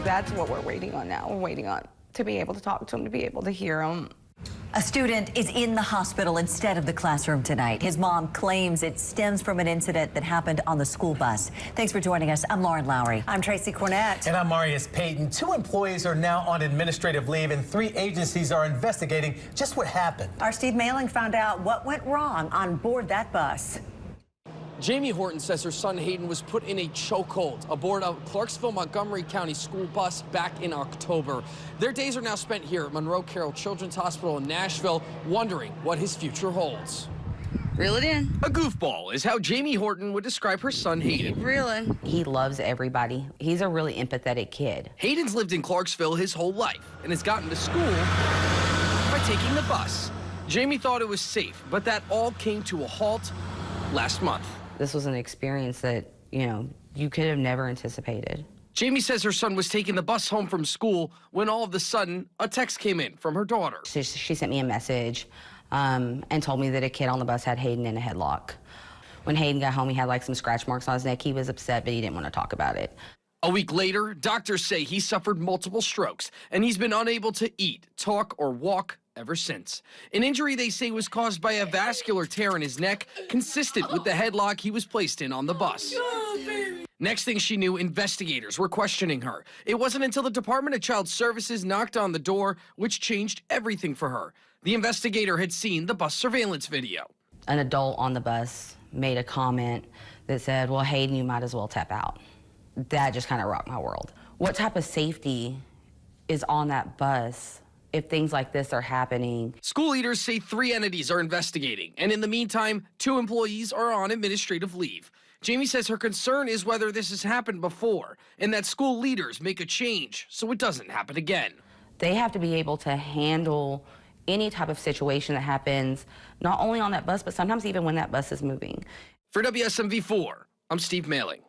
That's what we're waiting on now. We're waiting on to be able to talk to him, to be able to hear him. A student is in the hospital instead of the classroom tonight. His mom claims it stems from an incident that happened on the school bus. Thanks for joining us. I'm Lauren Lowry. I'm Tracy Cornett. And I'm Marius Payton. 2 employees are now on administrative leave, and 3 agencies are investigating just what happened. Our Steve Mailing found out what went wrong on board that bus. Jamie Horton says her son Hayden was put in a chokehold aboard a Clarksville-Montgomery County school bus back in October. Their days are now spent here at Monroe Carroll Children's Hospital in Nashville, wondering what his future holds. Reel it in. A goofball is how Jamie Horton would describe her son Hayden. Reeling. He loves everybody. He's a really empathetic kid. Hayden's lived in Clarksville his whole life and has gotten to school by taking the bus. Jamie thought it was safe, but that all came to a halt last month. This was an experience that, you could have never anticipated. Jamie says her son was taking the bus home from school when all of a sudden a text came in from her daughter. She sent me a message and told me that a kid on the bus had Hayden in a headlock. When Hayden got home, he had like some scratch marks on his neck. He was upset, but he didn't want to talk about it. A week later, doctors say he suffered multiple strokes and he's been unable to eat, talk, or walk ever since. An injury they say was caused by a vascular tear in his neck, consistent with the headlock he was placed in on the bus. Next thing she knew, investigators were questioning her. It wasn't until the Department of Child Services knocked on the door, which changed everything for her. The investigator had seen the bus surveillance video. An adult on the bus made a comment that said, well, Hayden, you might as well tap out. That just kind of rocked my world. What type of safety is on that bus if things like this are happening? School leaders say 3 entities are investigating, and in the meantime, 2 employees are on administrative leave. Jamie says her concern is whether this has happened before, and that school leaders make a change so it doesn't happen again. They have to be able to handle any type of situation that happens, not only on that bus, but sometimes even when that bus is moving. For WSMV4, I'm Steve Mailing.